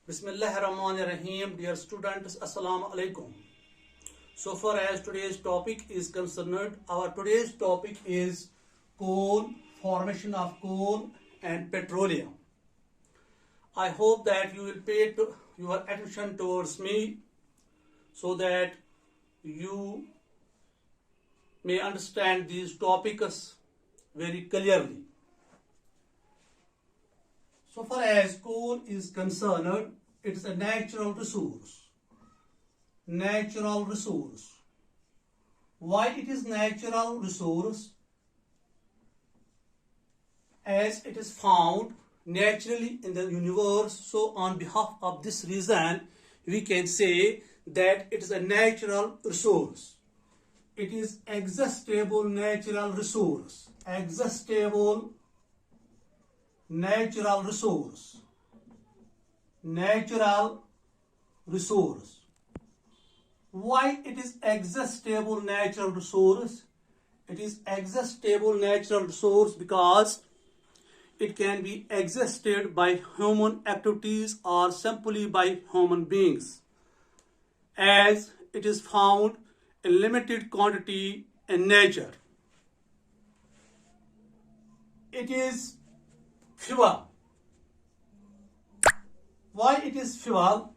Bismillahirrahmanirrahim. Dear students, Assalamu alaikum. So far as today's topic is concerned, our today's topic is coal, formation of coal and petroleum. I hope that you will pay your attention towards me so that you may understand these topics very clearly. So far as coal is concerned, it is a natural resource. Natural resource. Why it is natural resource? As it is found naturally in the universe, so on behalf of this reason, we can say that it is a natural resource. It is exhaustible natural resource. Exhaustible natural resource. Natural resource. Why it is exhaustible natural resource? It is exhaustible natural resource because it can be exhausted by human activities or simply by human beings, as it is found in limited quantity in nature. It is fuel. Why it is fuel?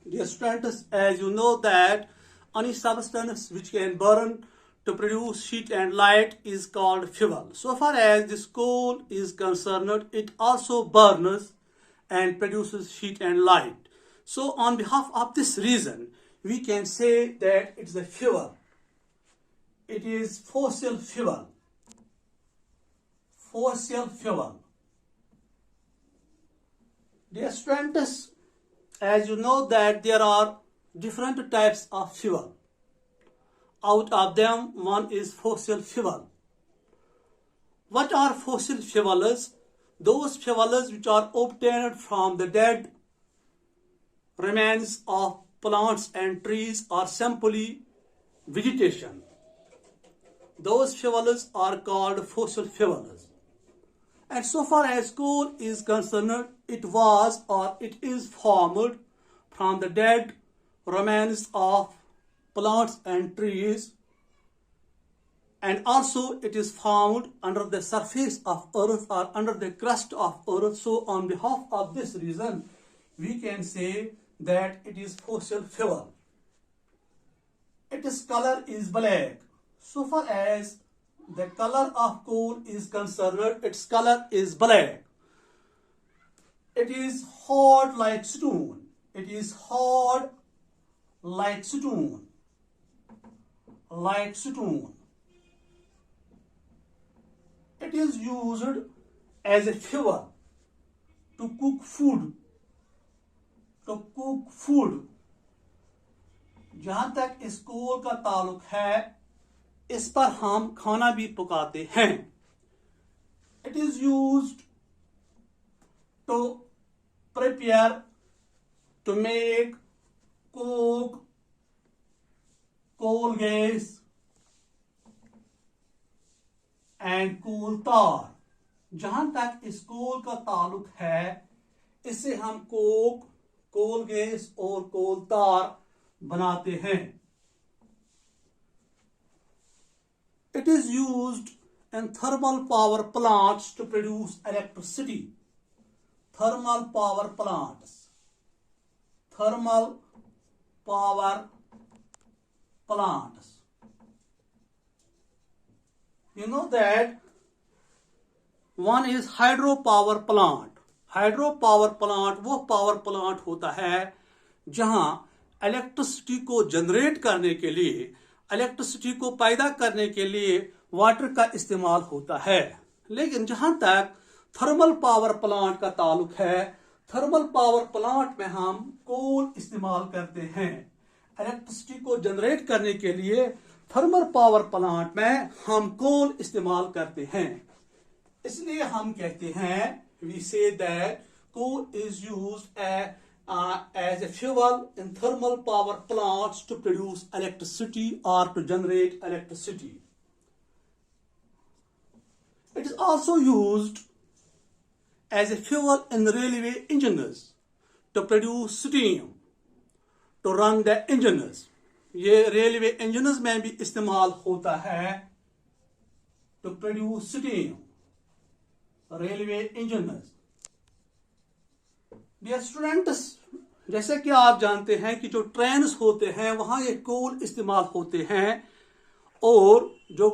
Dear students, as you know that any substance which can burn to produce heat and light is called fuel. So far as this coal is concerned, it also burns and produces heat and light. So on behalf of this reason, we can say that it is a fuel. It is fossil fuel. Fossil fuel. Dear students, as you know that there are different types of fuel. Out of them, one is fossil fuel. What are fossil fuels? Those fuels which are obtained from the dead remains of plants and trees or simply vegetation. Those fuels are called fossil fuels. And so far as coal is concerned, it was or it is formed from the dead remains of plants and trees, and also it is found under the surface of earth or under the crust of earth. So on behalf of this reason, we can say that it is fossil fuel. Its color is black. So far as the color of coal is concerned, its color is black. It is hard like stone. It is hard like stone. Like stone. It is used as a fuel to cook food. To cook food. जहाँ तक इस कोल का ताल्लुक है, इस पर हम खाना भी पकाते हैं. It is used to prepare, to make coke, coal gas and coal tar. जहां तक इस कोल का ताल्लुक है, इससे हम कोक, कोल गैस और कोल तार बनाते हैं. It is used in thermal power plants to produce electricity. Thermal power plants. Thermal power plants. You know that one is hydropower plant. Hydropower plant वो पावर प्लांट होता है जहां इलेक्ट्रिसिटी को जनरेट करने के लिए, इलेक्ट्रिसिटी को पैदा करने के लिए वाटर का इस्तेमाल होता है. लेकिन जहां तक थर्मल पावर प्लांट का ताल्लुक है, थर्मल पावर प्लांट में हम कोल इस्तेमाल करते हैं. इलेक्ट्रिसिटी को जनरेट करने के लिए थर्मल पावर प्लांट में हम कोल इस्तेमाल करते हैं. इसलिए हम कहते हैं, we say that coal is used as a fuel in thermal power plants to produce electricity or to generate electricity. It is also used as a fuel in railway engines to produce steam to run the engines. ये railway engines में भी इस्तेमाल होता है to produce steam. Railway engines. Dear students, जैसे कि आप जानते हैं कि जो ट्रेन्स होते हैं वहां ये कोल इस्तेमाल होते हैं और जो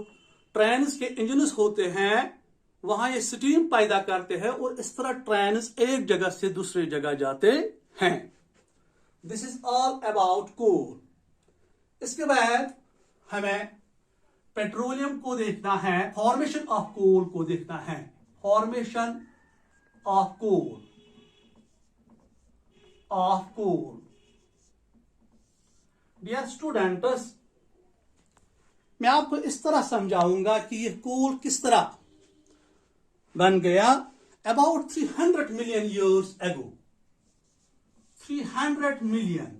ट्रेन्स के इंजन्स होते हैं वहां ये स्टीम पैदा करते हैं और इस तरह ट्रेन्स एक जगह से दूसरी जगह जाते हैं. दिस इज ऑल अबाउट कोल. इसके बाद हमें पेट्रोलियम को देखना है, फॉर्मेशन ऑफ कोल को देखना है. Formation of coal. Dear students, मैं आपको इस तरह समझाऊंगा कि यह कोल किस तरह बन गया. About 300 million years ago. 300 million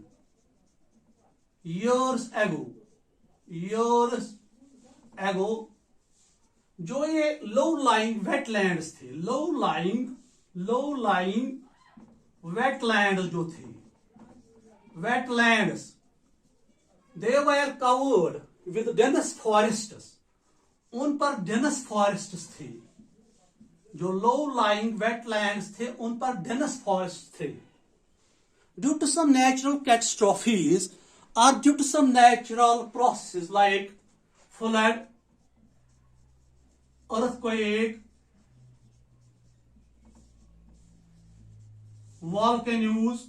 years ago जो ये लो लाइंग वेटलैंड्स थे, लो लाइंग वेटलैंड्स जो थे, wetlands, they were covered with dense forests. उन पर डेंस फॉरेस्ट्स थे. जो लो लाइंग वेटलैंड्स थे उन पर डेंस फॉरेस्ट थे. Due to some natural catastrophes or due to some natural processes like flood, earthquake, volcanoes,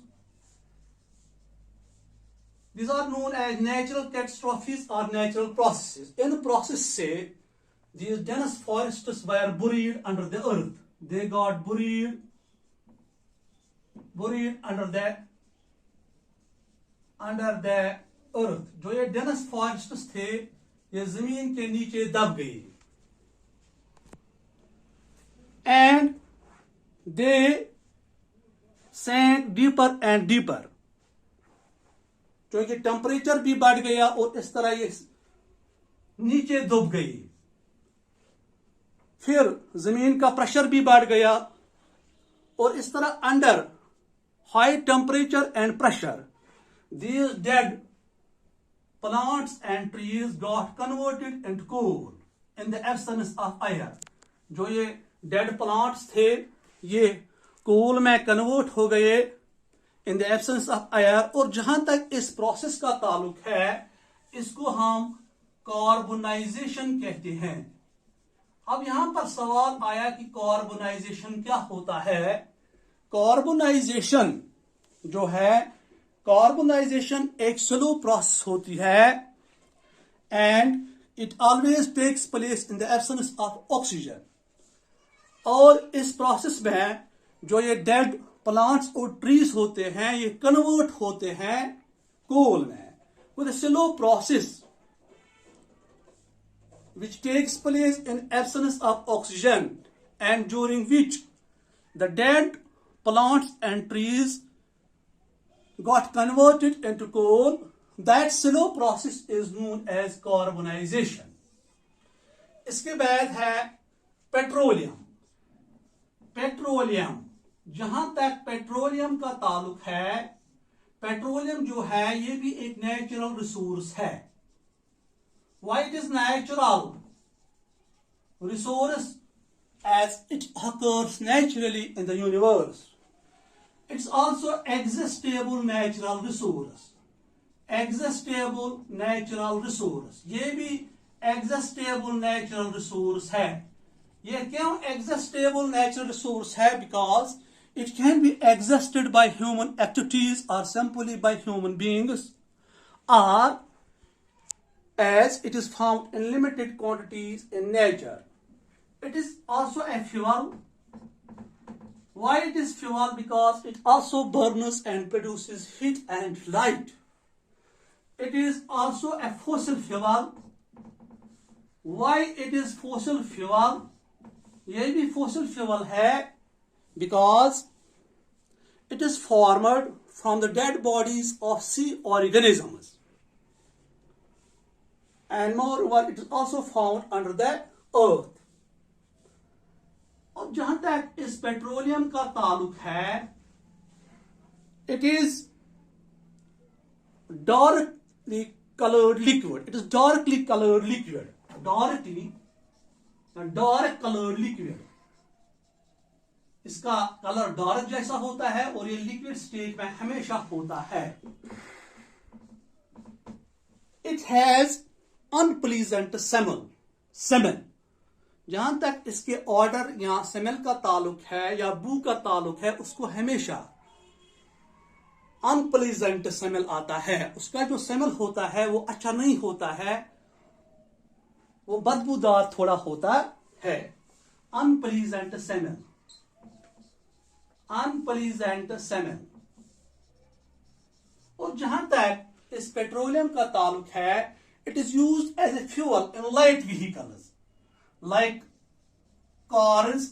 these are known as natural catastrophes or natural processes. In the process से these dense forests were buried under the earth. They got buried under the earth. जो ये dense forests थे ये जमीन के नीचे दब गए. And they sank deeper and deeper. क्योंकि टेम्परेचर भी बढ़ गया और इस तरह ये नीचे डूब गई. फिर जमीन का प्रेशर भी बढ़ गया और इस तरह under high temperature and pressure these dead plants and trees got converted into coal in the absence of air. जो ये dead plants थे ये कोल में कन्वर्ट हो गए in the absence of air. और जहां तक इस प्रोसेस का ताल्लुक है इसको हम कार्बोनाइजेशन कहते हैं. अब यहां पर सवाल आया कि कार्बोनाइजेशन क्या होता है. कार्बोनाइजेशन जो है, कार्बोनाइजेशन एक स्लो प्रोसेस होती है and it always takes place in the absence of oxygen. और इस प्रोसेस में जो ये डेड प्लांट्स और ट्रीज होते हैं ये कन्वर्ट होते हैं कोल में with a slow process which takes place in absence of oxygen and during which the dead plants and trees got converted into coal. That slow process is known as carbonization. इसके बाद है petroleum. Petroleum, जहां तक petroleum का ताल्लुक है, petroleum जो है ये भी एक नेचुरल रिसोर्स है. Why it is natural resource? As it occurs naturally in the universe. It's also existable natural resource. Existable natural resource. ये भी existable natural resource है. ये क्यों existable natural resource है? Because it can be exhausted by human activities or simply by human beings, or as it is found in limited quantities in nature. It is also a fuel. Why it is fuel? Because it also burns and produces heat and light. It is also a fossil fuel. Why it is fossil fuel? ये भी fossil fuel है because it is formed from the dead bodies of sea organisms. And moreover, it is also found under the earth. अब जहां तक इस petroleum का ताल्लुक है, It is darkly colored liquid. It is darkly colored liquid. Dark colored liquid. इसका colour dark जैसा होता है और ये लिक्विड स्टेज में हमेशा होता है. It has unpleasant smell. जहां तक इसके ऑर्डर या स्मेल का ताल्लुक है या बू का ताल्लुक है, उसको हमेशा अनप्लीजेंट स्मेल आता है. उसका जो स्मेल होता है वो अच्छा नहीं होता है, वो बदबूदार थोड़ा होता है. Unpleasant smell. और जहां तक इस पेट्रोलियम का ताल्लुक है, it is used as a fuel in light vehicles like cars,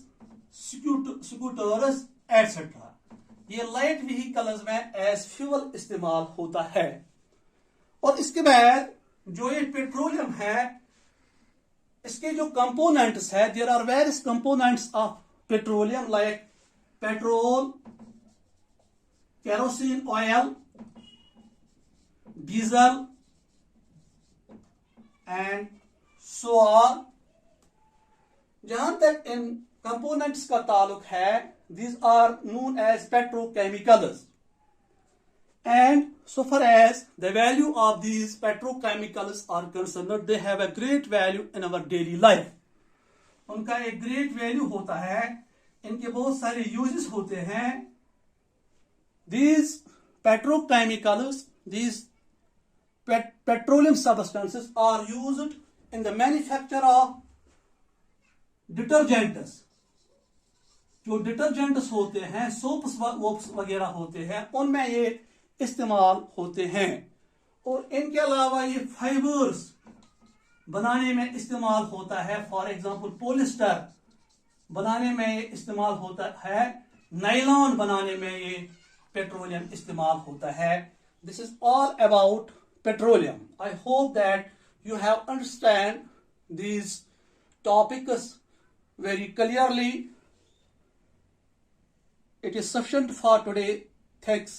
scooters etcetera. ये लाइट व्हीकल्स में एज फ्यूल इस्तेमाल होता है. और इसके बाद जो ये पेट्रोलियम है, इसके जो कंपोनेंट्स है, there are various components of petroleum like petrol, kerosene oil, diesel and so on. जहां तक इन कंपोनेंट्स का ताल्लुक है, these are known as petrochemicals, and so far as the value of these petrochemicals are concerned, they have a great value in our daily life. उनका एक great value होता है, इनके बहुत सारे यूजेस होते हैं. These petrochemicals, these petroleum substances are used in the manufacture of detergents. जो डिटर्जेंट्स होते हैं, सोप्स वोप्स वगैरह होते हैं, उनमें ये इस्तेमाल होते हैं. और इनके अलावा ये फाइबर्स बनाने में इस्तेमाल होता है. फॉर एग्जांपल पॉलिस्टर बनाने में ये इस्तेमाल होता है, नायलॉन बनाने में ये पेट्रोलियम इस्तेमाल होता है. This is all about petroleum. I hope that you have understand these topics very clearly. It is sufficient for today. Thanks.